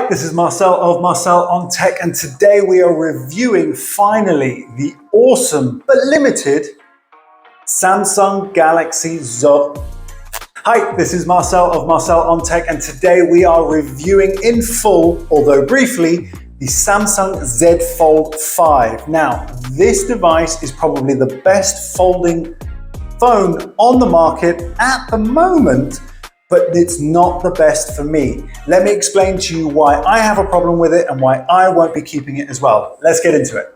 Hi, this is Marcel of Marcel on Tech, and today we are reviewing, finally, the awesome but limited Samsung Galaxy Z. Hi, this is Marcel of Marcel on Tech, and today we are reviewing in full, although briefly, the Samsung Z Fold 5. Now, this device is probably the best folding phone on the market at the moment, but it's not the best for me. Let me explain to you why I have a problem with it and why I won't be keeping it as well. Let's get into it.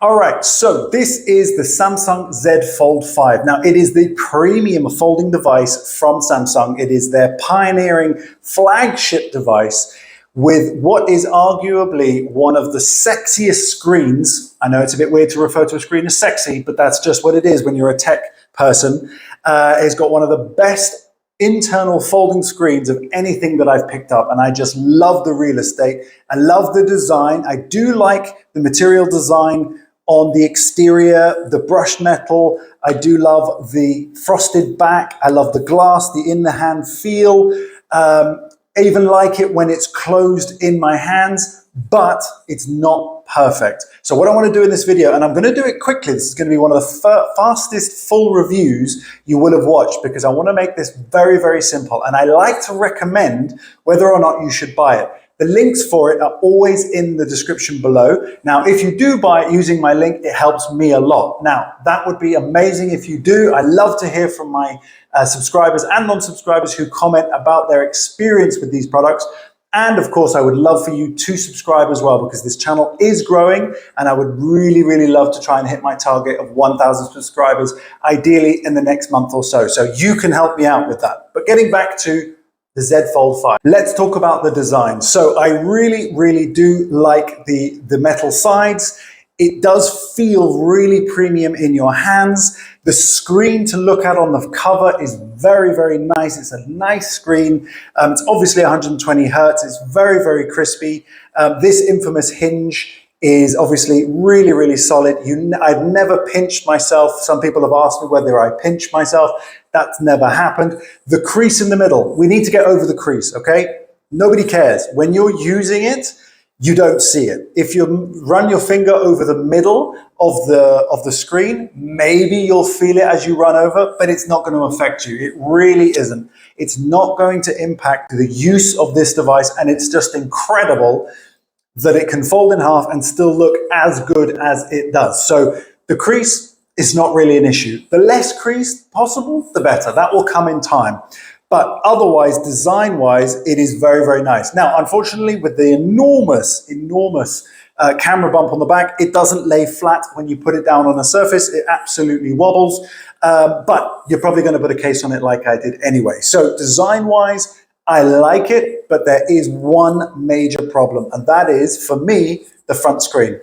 All right, so this is the Samsung Z Fold 5. Now, it is the premium folding device from Samsung. It is their pioneering flagship device with what is arguably one of the sexiest screens. I know it's a bit weird to refer to a screen as sexy, but that's just what it is when you're a tech person. It's got one of the best internal folding screens of anything that I've picked up, and I just love the real estate. I love the design. I do like the material design on the exterior, the brushed metal. I do love the frosted back. I love the glass, the in-the-hand feel. I even like it when it's closed in my hands, but it's not perfect. So what I want to do in this video, and I'm going to do it quickly, this is going to be one of the fastest full reviews you will have watched, because I want to make this very, very simple. And I like to recommend whether or not you should buy it. The links for it are always in the description below. Now, if you do buy it using my link, it helps me a lot. Now, that would be amazing if you do. I love to hear from my subscribers and non-subscribers who comment about their experience with these products. And of course, I would love for you to subscribe as well, because this channel is growing and I would really, really love to try and hit my target of 1,000 subscribers, ideally in the next month or so. So you can help me out with that. But getting back to the Z Fold 5. Let's talk about the design. So I really, really do like the metal sides. It does feel really premium in your hands. The screen to look at on the cover is very, very nice. It's a nice screen. It's obviously 120 Hertz. It's very, very crispy. This infamous hinge is obviously really, really solid. I've never pinched myself. Some people have asked me whether I pinch myself. That's never happened. The crease in the middle, we need to get over the crease, okay? Nobody cares. When you're using it, you don't see it. If you run your finger over the middle of the screen, maybe you'll feel it as you run over, but it's not going to affect you. It really isn't. It's not going to impact the use of this device, and it's just incredible that it can fold in half and still look as good as it does. So the crease is not really an issue. The less crease possible, the better. That will come in time. But otherwise, design-wise, it is very, very nice. Now, unfortunately, with the enormous camera bump on the back, it doesn't lay flat when you put it down on a surface. It absolutely wobbles, but you're probably going to put a case on it like I did anyway. So design-wise, I like it, but there is one major problem, and that is, for me, the front screen.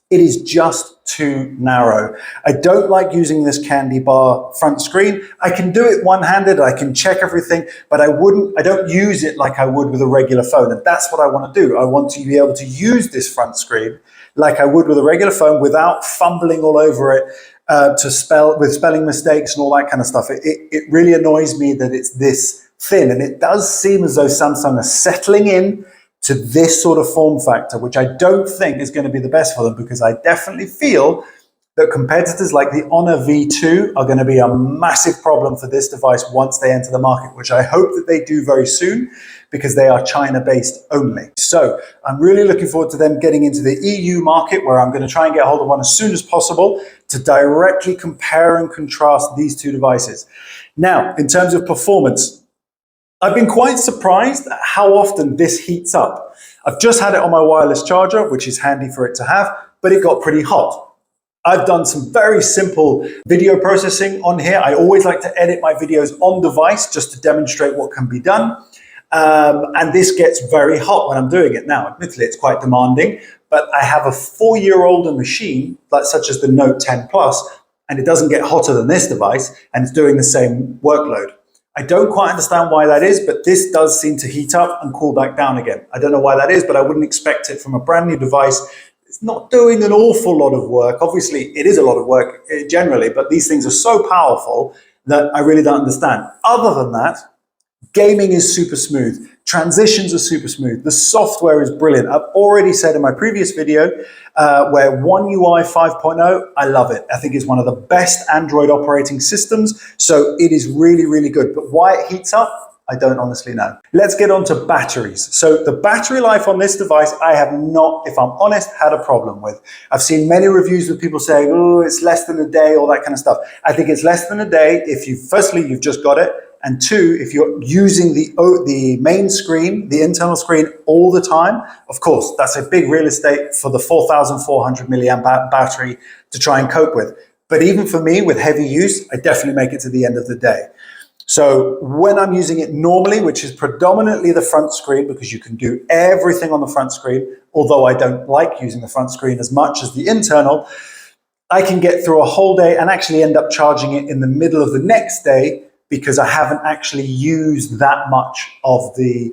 It is just too narrow. I don't like using this candy bar front screen. I can do it one-handed, I can check everything, but I don't use it like I would with a regular phone, and that's what I want to do. I want to be able to use this front screen like I would with a regular phone without fumbling all over it with spelling mistakes and all that kind of stuff. It really annoys me that it's this thin, and it does seem as though Samsung are settling in to this sort of form factor, which I don't think is going to be the best for them, because I definitely feel that competitors like the Honor V2 are going to be a massive problem for this device once they enter the market, which I hope that they do very soon, because they are China-based only. So I'm really looking forward to them getting into the EU market, where I'm going to try and get hold of one as soon as possible to directly compare and contrast these two devices. Now, in terms of performance, I've been quite surprised at how often this heats up. I've just had it on my wireless charger, which is handy for it to have, but it got pretty hot. I've done some very simple video processing on here. I always like to edit my videos on device just to demonstrate what can be done. And this gets very hot when I'm doing it. Now, admittedly, it's quite demanding, but I have a 4-year-older machine, such as the Note 10 Plus, and it doesn't get hotter than this device, and it's doing the same workload. I don't quite understand why that is, but this does seem to heat up and cool back down again. I don't know why that is, but I wouldn't expect it from a brand new device. It's not doing an awful lot of work. Obviously, it is a lot of work generally, but these things are so powerful that I really don't understand. Other than that, Gaming is super smooth. Transitions are super smooth. The software is brilliant. I've already said in my previous video where One UI 5.0, I love it. I think it's one of the best Android operating systems. So it is really, really good. But why it heats up, I don't honestly know. Let's get on to batteries. So the battery life on this device, I have not, if I'm honest, had a problem with. I've seen many reviews with people saying, oh, it's less than a day, all that kind of stuff. I think it's less than a day if you, firstly, you've just got it. And two, if you're using the main screen, the internal screen all the time, of course, that's a big real estate for the 4,400 milliamp battery to try and cope with. But even for me, with heavy use, I definitely make it to the end of the day. So when I'm using it normally, which is predominantly the front screen, because you can do everything on the front screen, although I don't like using the front screen as much as the internal, I can get through a whole day and actually end up charging it in the middle of the next day because I haven't actually used that much of the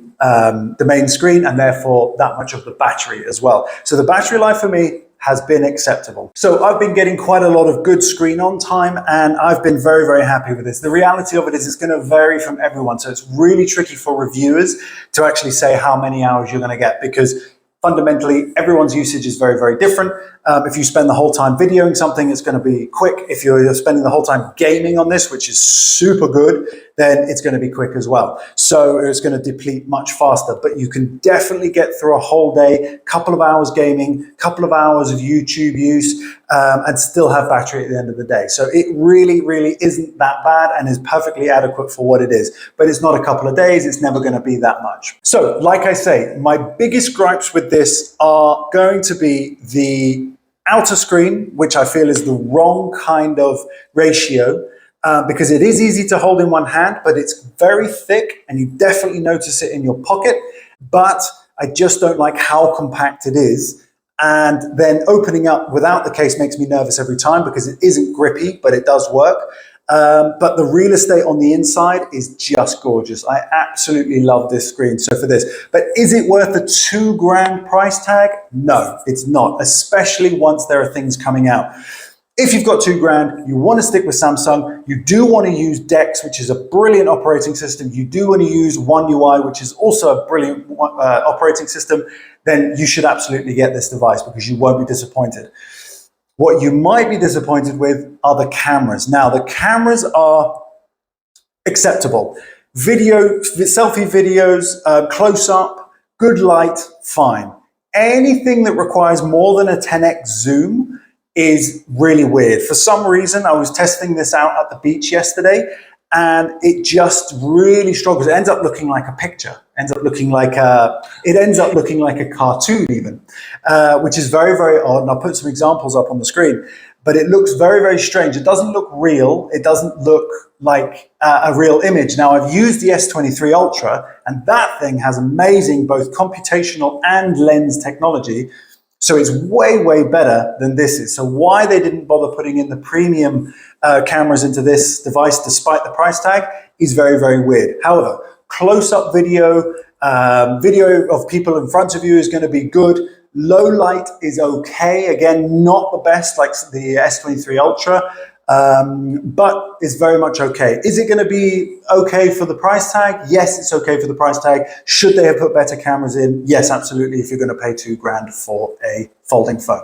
main screen and therefore that much of the battery as well. So the battery life for me has been acceptable. So I've been getting quite a lot of good screen on time and I've been very, very happy with this. The reality of it is it's going to vary from everyone. So it's really tricky for reviewers to actually say how many hours you're going to get because fundamentally everyone's usage is very, very different. If you spend the whole time videoing something, it's going to be quick. If you're spending the whole time gaming on this, which is super good, then it's going to be quick as well. So it's going to deplete much faster, but you can definitely get through a whole day, couple of hours gaming, couple of hours of YouTube use, and still have battery at the end of the day. So it really, really isn't that bad and is perfectly adequate for what it is. But it's not a couple of days. It's never going to be that much. So like I say, my biggest gripes with this are going to be the outer screen, which I feel is the wrong kind of ratio. Because it is easy to hold in one hand, but it's very thick and you definitely notice it in your pocket. But I just don't like how compact it is. And then opening up without the case makes me nervous every time because it isn't grippy, but it does work. But the real estate on the inside is just gorgeous. I absolutely love this screen. So for this, but is it worth the $2,000 price tag? No, it's not, especially once there are things coming out. If you've got $2,000, you want to stick with Samsung, you do want to use DeX, which is a brilliant operating system, you do want to use One UI, which is also a brilliant operating system, then you should absolutely get this device because you won't be disappointed. What you might be disappointed with are the cameras. Now, the cameras are acceptable. Selfie videos, close up, good light, fine. Anything that requires more than a 10x zoom is really weird. For some reason, I was testing this out at the beach yesterday and it just really struggles. It ends up looking like a picture, it ends up looking like a cartoon even, which is very, very odd. And I'll put some examples up on the screen, but it looks very, very strange. It doesn't look real. It doesn't look like a real image. Now I've used the S23 Ultra and that thing has amazing both computational and lens technology. So it's way, way better than this is. So why they didn't bother putting in the premium cameras into this device despite the price tag is very, very weird. However, close-up video, video of people in front of you is going to be good. Low light is okay. Again, not the best like the S23 Ultra, but it's very much okay. Is it going to be okay for the price tag? Yes, it's okay for the price tag. Should they have put better cameras in? Yes, absolutely, if you're going to pay $2,000 for a folding phone.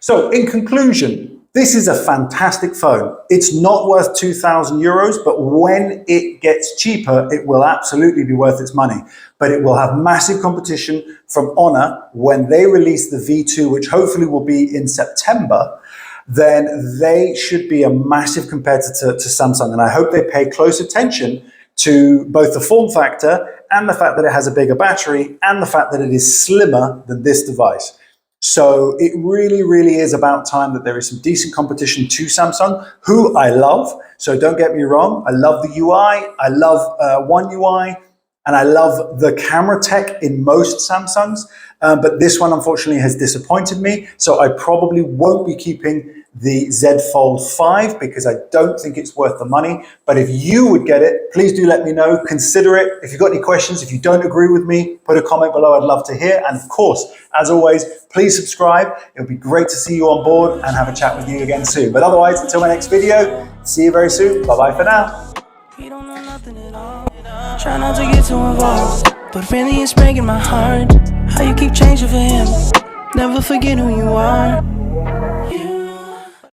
So in conclusion, this is a fantastic phone. It's not worth 2,000 euros, but when it gets cheaper, it will absolutely be worth its money. But it will have massive competition from Honor when they release the V2, which hopefully will be in September. Then they should be a massive competitor to Samsung. And I hope they pay close attention to both the form factor and the fact that it has a bigger battery and the fact that it is slimmer than this device. So it really, really is about time that there is some decent competition to Samsung, who I love. So don't get me wrong. I love the UI. I love One UI. And I love the camera tech in most Samsungs. But this one, unfortunately, has disappointed me. So I probably won't be keeping the Z Fold 5 because I don't think it's worth the money. But if you would get it, please do let me know. Consider it. If you've got any questions, if you don't agree with me, put a comment below. I'd love to hear. And of course, as always, please subscribe. It would be great to see you on board and have a chat with you again soon. But otherwise, until my next video, see you very soon. Bye-bye for now. Try not to get too involved, but really it's breaking my heart. How you keep changing for him, never forget who you are.